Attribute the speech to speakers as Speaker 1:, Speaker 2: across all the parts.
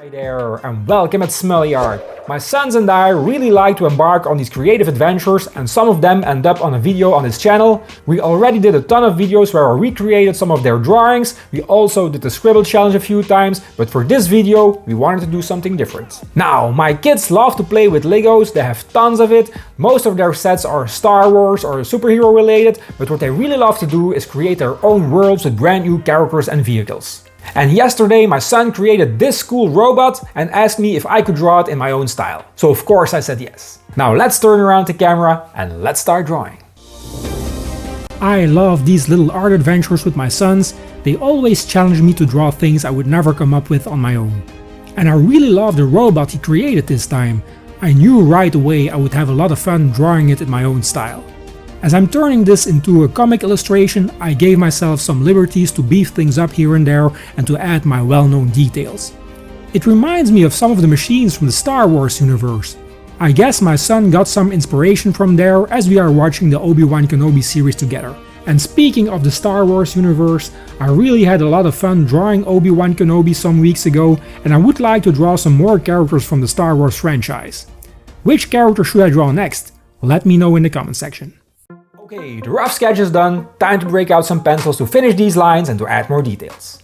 Speaker 1: Hi there, and welcome at Smully Art. My sons and I really like to embark on these creative adventures, and some of them end up on a video on this channel. We already did a ton of videos where I recreated some of their drawings. We also did the Scribble challenge a few times, but for this video we wanted to do something different. Now, my kids love to play with Legos, they have tons of it. Most of their sets are Star Wars or superhero related, but what they really love to do is create their own worlds with brand new characters and vehicles. And yesterday my son created this cool robot and asked me if I could draw it in my own style. So of course I said yes. Now let's turn around the camera and let's start drawing. I love these little art adventures with my sons. They always challenge me to draw things I would never come up with on my own. And I really love the robot he created this time. I knew right away I would have a lot of fun drawing it in my own style. As I'm turning this into a comic illustration, I gave myself some liberties to beef things up here and there and to add my well-known details. It reminds me of some of the machines from the Star Wars universe. I guess my son got some inspiration from there as we are watching the Obi-Wan Kenobi series together. And speaking of the Star Wars universe, I really had a lot of fun drawing Obi-Wan Kenobi some weeks ago, and I would like to draw some more characters from the Star Wars franchise. Which character should I draw next? Let me know in the comment section. Okay, the rough sketch is done, time to break out some pencils to finish these lines and to add more details.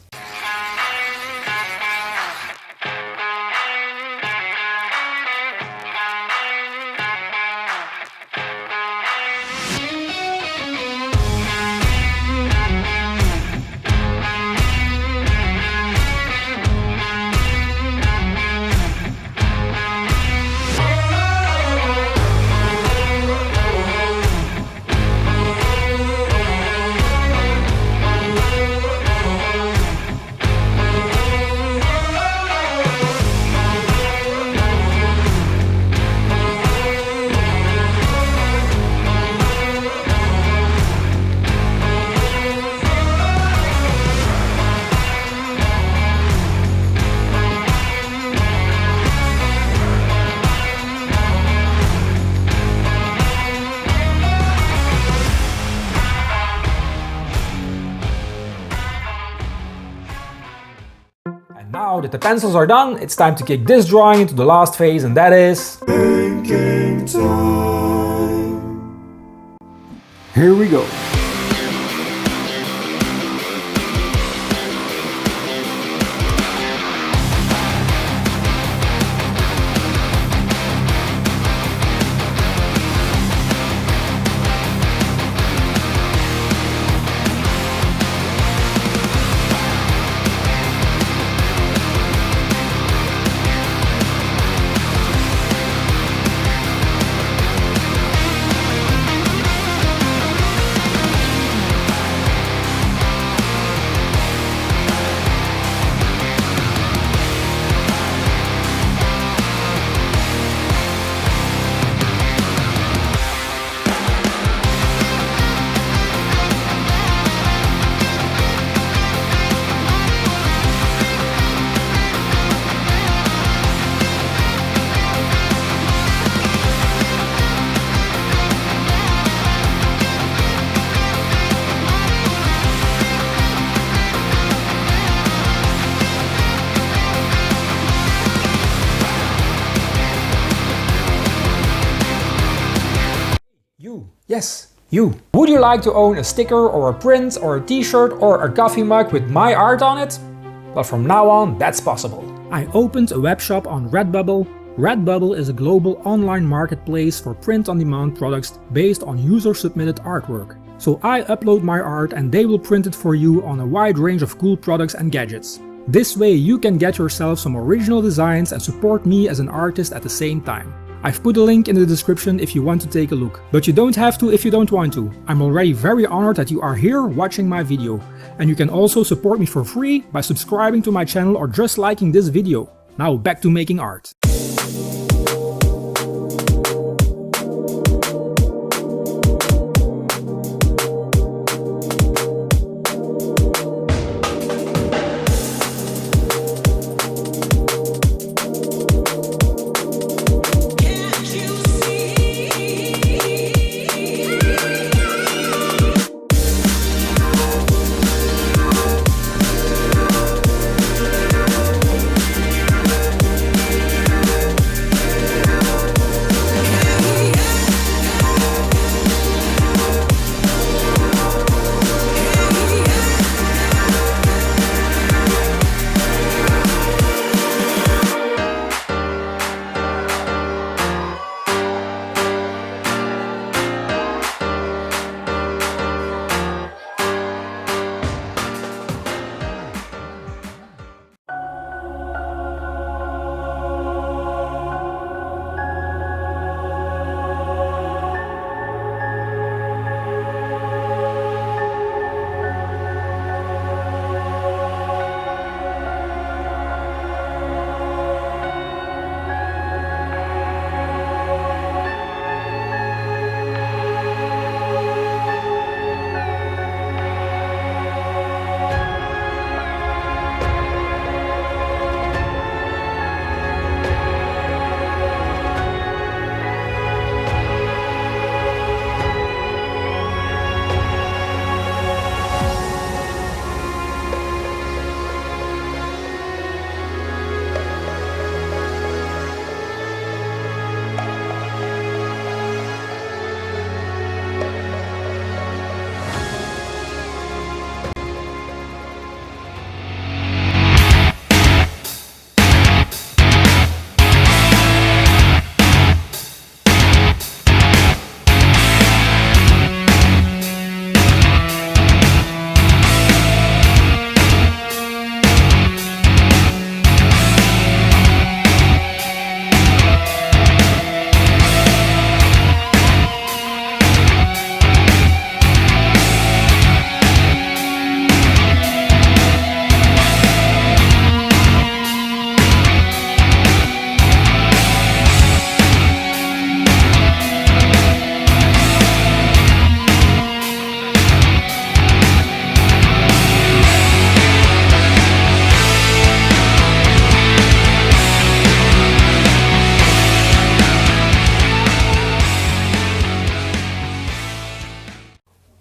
Speaker 1: Now that the pencils are done, it's time to kick this drawing into the last phase, and that is... Thinking time! Here we go! Yes, you. Would you like to own a sticker or a print or a t-shirt or a coffee mug with my art on it? Well, from now on, that's possible. I opened a web shop on Redbubble. Redbubble is a global online marketplace for print-on-demand products based on user-submitted artwork. So I upload my art and they will print it for you on a wide range of cool products and gadgets. This way you can get yourself some original designs and support me as an artist at the same time. I've put a link in the description if you want to take a look, but you don't have to if you don't want to. I'm already very honored that you are here watching my video. And you can also support me for free by subscribing to my channel or just liking this video. Now back to making art.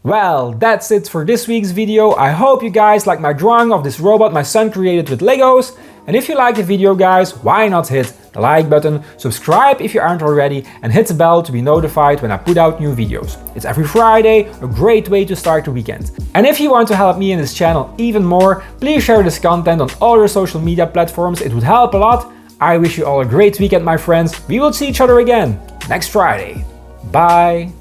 Speaker 1: Well, that's it for this week's video. I hope you guys like my drawing of this robot my son created with Legos. And if you like the video guys, why not hit the like button, subscribe if you aren't already, and hit the bell to be notified when I put out new videos. It's every Friday, a great way to start the weekend. And if you want to help me in this channel even more, please share this content on all your social media platforms, it would help a lot. I wish you all a great weekend my friends, we will see each other again next Friday. Bye!